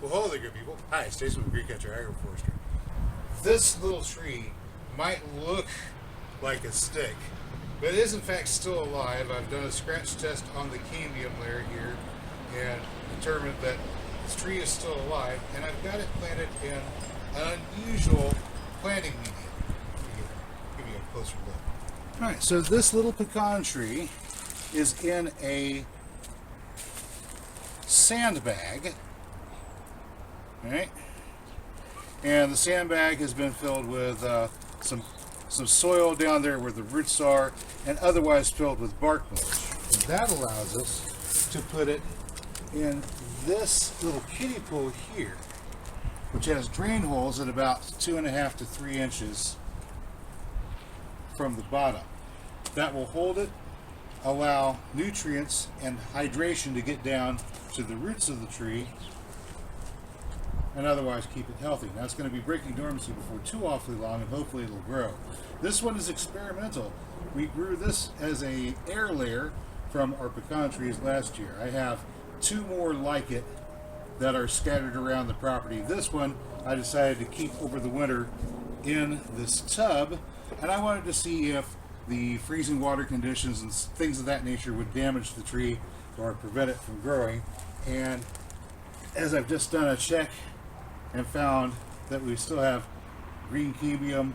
Well, hello there, good people. Hi, it's Jason with Catcher Agroforestry. This little tree might look like a stick, but it is in fact still alive. I've done a scratch test on the cambium layer here and determined that this tree is still alive, and I've got it planted in an unusual planting medium. Give you a closer look. Alright, so this little pecan tree is in a sandbag. Alright, and the sandbag has been filled with some soil down there where the roots are, and otherwise filled with bark mulch. And that allows us to put it in this little kiddie pool here, which has drain holes at about 2.5 to 3 inches from the bottom. That will hold it, allow nutrients and hydration to get down to the roots of the tree, and otherwise keep it healthy. Now it's going to be breaking dormancy before too awfully long, and hopefully it'll grow. This one is experimental. We grew this as a air layer from our pecan trees last year. I have 2 more like it that are scattered around the property. This one I decided to keep over the winter in this tub, and I wanted to see if the freezing water conditions and things of that nature would damage the tree or prevent it from growing. And as I've just done a check and found that we still have green cambium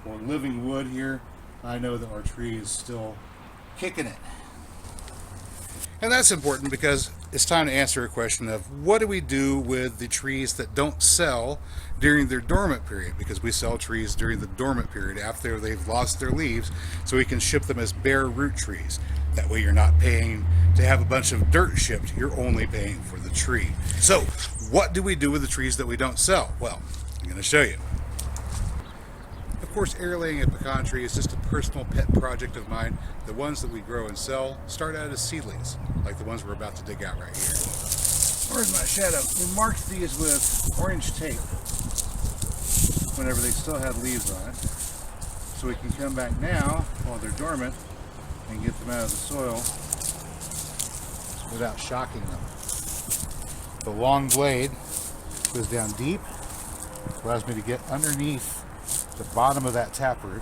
or living wood here, I know that our tree is still kicking it. And that's important because it's time to answer a question of what do we do with the trees that don't sell during their dormant period, because we sell trees during the dormant period after they've lost their leaves, so we can ship them as bare root trees. That way you're not paying to have a bunch of dirt shipped, you're only paying for the tree. So what do we do with the trees that we don't sell? Well, I'm going to show you. Of course, air laying a pecan tree is just a personal pet project of mine. The ones that we grow and sell start out as seedlings, like the ones we're about to dig out right here. Where's my shadow? We marked these with orange tape whenever they still had leaves on it, so we can come back now while they're dormant and get them out of the soil without shocking them. The long blade goes down deep, allows me to get underneath the bottom of that taproot.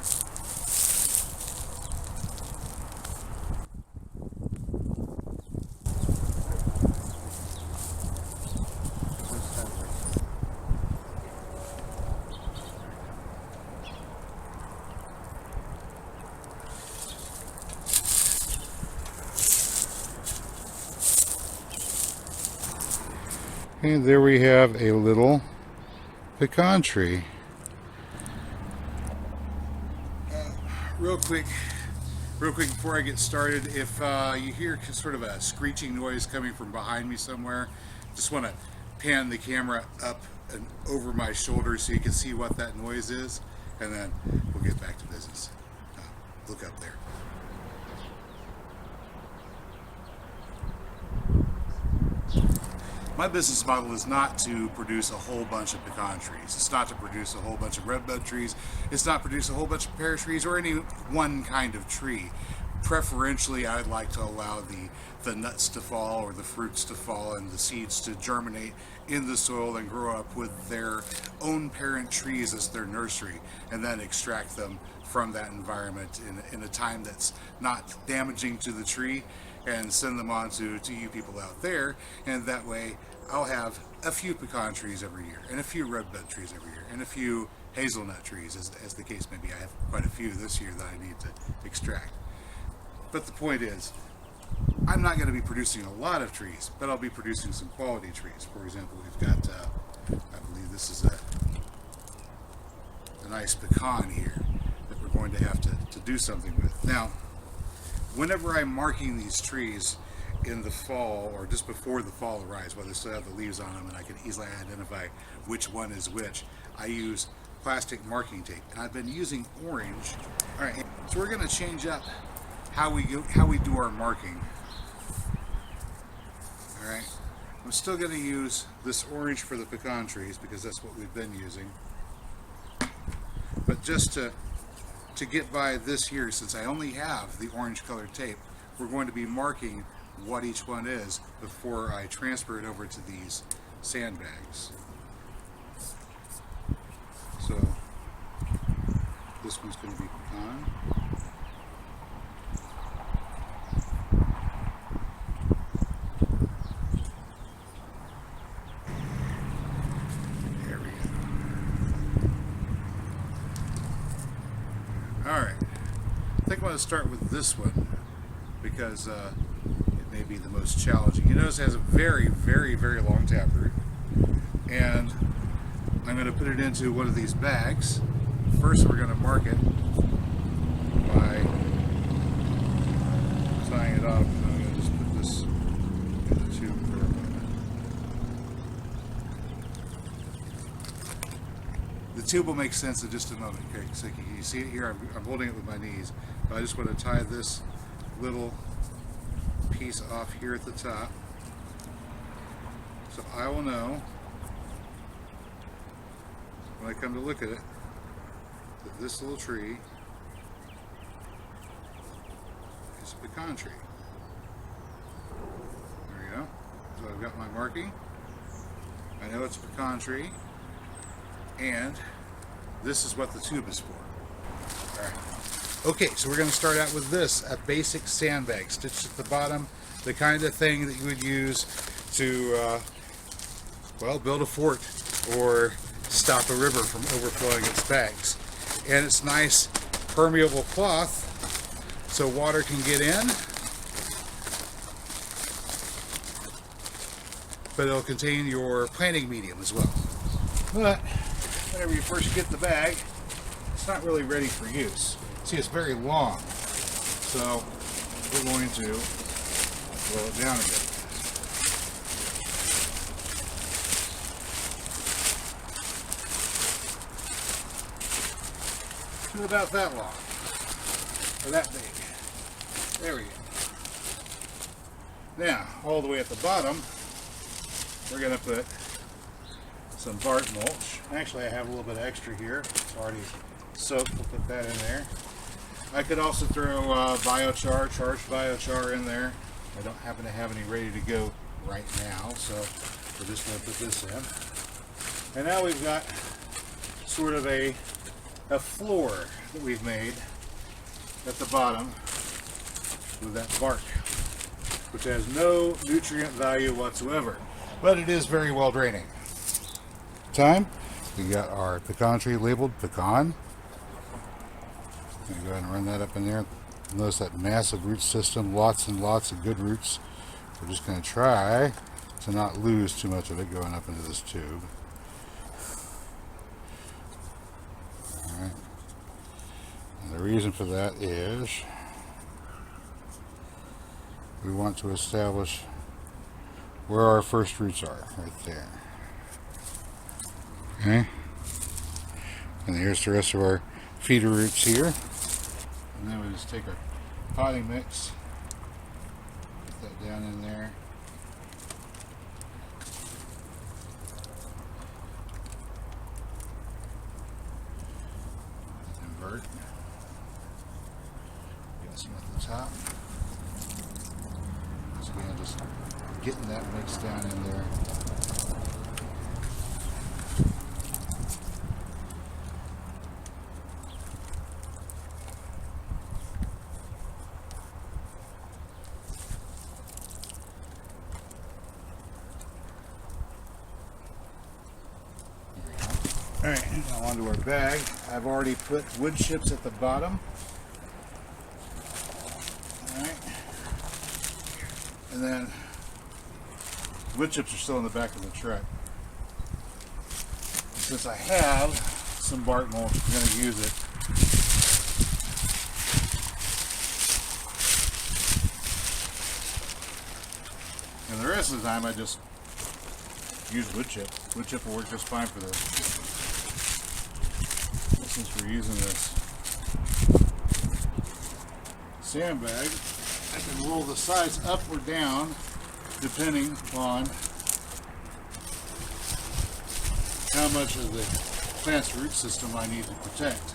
And there we have a little pecan tree. Real quick before I get started, if you hear sort of a screeching noise coming from behind me somewhere, just want to pan the camera up and over my shoulder so you can see what that noise is, and then we'll get back to business. Look up there. My business model is not to produce a whole bunch of pecan trees. It's not to produce a whole bunch of redbud trees. It's not to produce a whole bunch of pear trees or any one kind of tree. Preferentially, I'd like to allow the nuts to fall or the fruits to fall and the seeds to germinate in the soil and grow up with their own parent trees as their nursery, and then extract them from that environment in a time that's not damaging to the tree, and send them on to you people out there. And that way I'll have a few pecan trees every year, and a few redbud trees every year, and a few hazelnut trees, as the case may be. I have quite a few this year that I need to extract. But the point is, I'm not going to be producing a lot of trees, but I'll be producing some quality trees. For example, we've got, I believe this is a nice pecan here that we're going to have to do something with. Now, whenever I'm marking these trees in the fall or just before the fall arrives, while they still have the leaves on them and I can easily identify which one is which, I use plastic marking tape, and I've been using orange. All right, so we're going to change up how we do our marking. All right, I'm still going to use this orange for the pecan trees because that's what we've been using, but just to get by this year, since I only have the orange colored tape, we're going to be marking what each one is before I transfer it over to these sandbags. So this one's going to be pecan. There we go. Alright, I think I'm going to start with this one because it may be the most challenging. You notice it has a very, very, very long taproot, and I'm going to put it into one of these bags. First, we're going to mark it by tying it off. I'm going to just put this in the tube for a moment. The tube will make sense in just a moment. Okay, so you see it here? I'm holding it with my knees, but I just want to tie this little piece off here at the top, so I will know when I come to look at it that this little tree is a pecan tree. There you go. So I've got my marking. I know it's a pecan tree, and this is what the tube is for. Alright. Okay, so we're going to start out with this, a basic sandbag stitched at the bottom, the kind of thing that you would use to, well, build a fort or stop a river from overflowing its banks. And it's nice permeable cloth so water can get in, but it'll contain your planting medium as well. But whenever you first get the bag, it's not really ready for use. See, it's very long, so we're going to blow it down a bit. To about that long, or that big. There we go. Now, all the way at the bottom, we're going to put some bark mulch. Actually, I have a little bit extra here. It's already soaked. We'll put that in there. I could also throw biochar, charged biochar in there. I don't happen to have any ready to go right now, so we're just going to put this in. And now we've got sort of a floor that we've made at the bottom with that bark, which has no nutrient value whatsoever, but it is very well draining. We got our pecan tree labeled pecan. I'm going to go ahead and run that up in there. Notice that massive root system, lots and lots of good roots. We're just going to try to not lose too much of it going up into this tube. Alright. And the reason for that is we want to establish where our first roots are, right there. Okay. And here's the rest of our feeder roots here. And then we just take our potting mix, put that down in there. Invert. Got some at the top. So again, just getting that mix down in there. Alright, now onto our bag. I've already put wood chips at the bottom. Alright. And then wood chips are still in the back of the truck. Since I have some bark mulch, I'm going to use it. And the rest of the time I just use wood chip. Wood chip will work just fine for this. Since we're using this sandbag, I can roll the sides up or down depending on how much of the plant's root system I need to protect.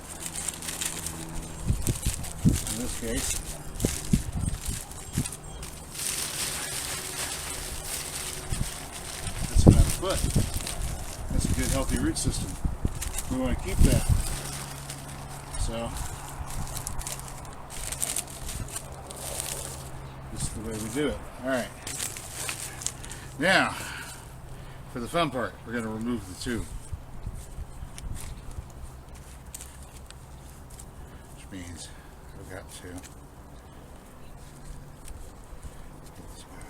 In this case, it's about foot. That's a good healthy root system. We want to keep that. So this is the way we do it. Alright. Now, for the fun part, we're going to remove the tube. Which means I've got to this way.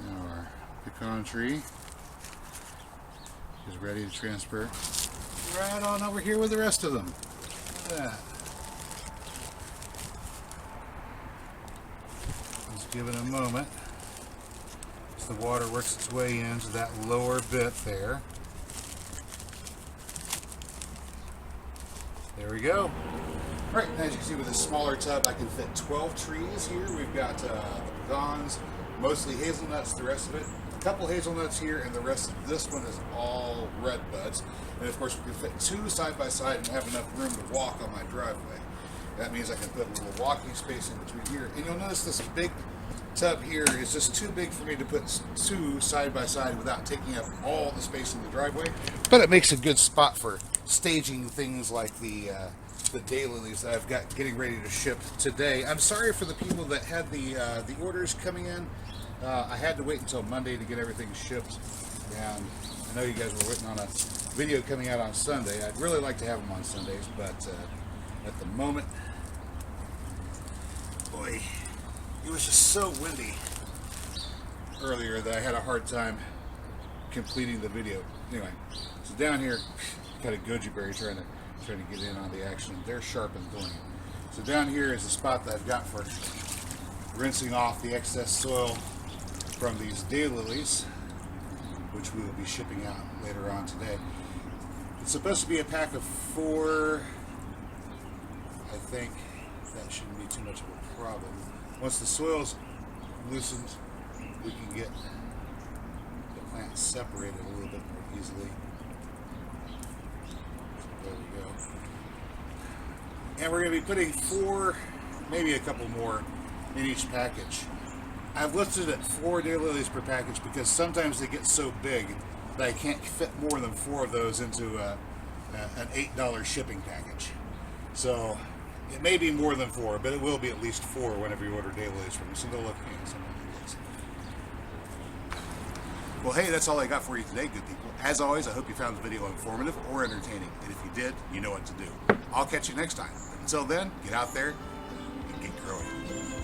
Now our pecan tree is ready to transfer right on over here with the rest of them. Look at that. Let's give it a moment as the water works its way into that lower bit there. There we go. All right, as you can see with this smaller tub, I can fit 12 trees here. We've got the pecans, mostly hazelnuts, the rest of it. A couple hazelnuts here, and the rest of this one is all red buds. And of course, we can fit 2 side by side and have enough room to walk on my driveway. That means I can put a little walking space in between here. And you'll notice this big tub here is just too big for me to put 2 side by side without taking up all the space in the driveway. But it makes a good spot for staging things like the daylilies that I've got getting ready to ship today. I'm sorry for the people that had the orders coming in. I had to wait until Monday to get everything shipped, and I know you guys were waiting on a video coming out on Sunday. I'd really like to have them on Sundays, but at the moment, boy, it was just so windy earlier that I had a hard time completing the video. Anyway, so down here, got a goji berry trying to get in on the action. They're sharp and thorny. So down here is the spot that I've got for rinsing off the excess soil from these daylilies, which we will be shipping out later on today. It's supposed to be a pack of 4. I think that shouldn't be too much of a problem. Once the soil's loosened, we can get the plants separated a little bit more easily. There we go. And we're going to be putting 4, maybe a couple more in each package. I've listed at 4 daylilies per package because sometimes they get so big that I can't fit more than 4 of those into an $8 shipping package. So it may be more than 4, but it will be at least 4 whenever you order daylilies from me. So go look at some of these. Well, hey, that's all I got for you today, good people. As always, I hope you found the video informative or entertaining. And if you did, you know what to do. I'll catch you next time. Until then, get out there and get growing.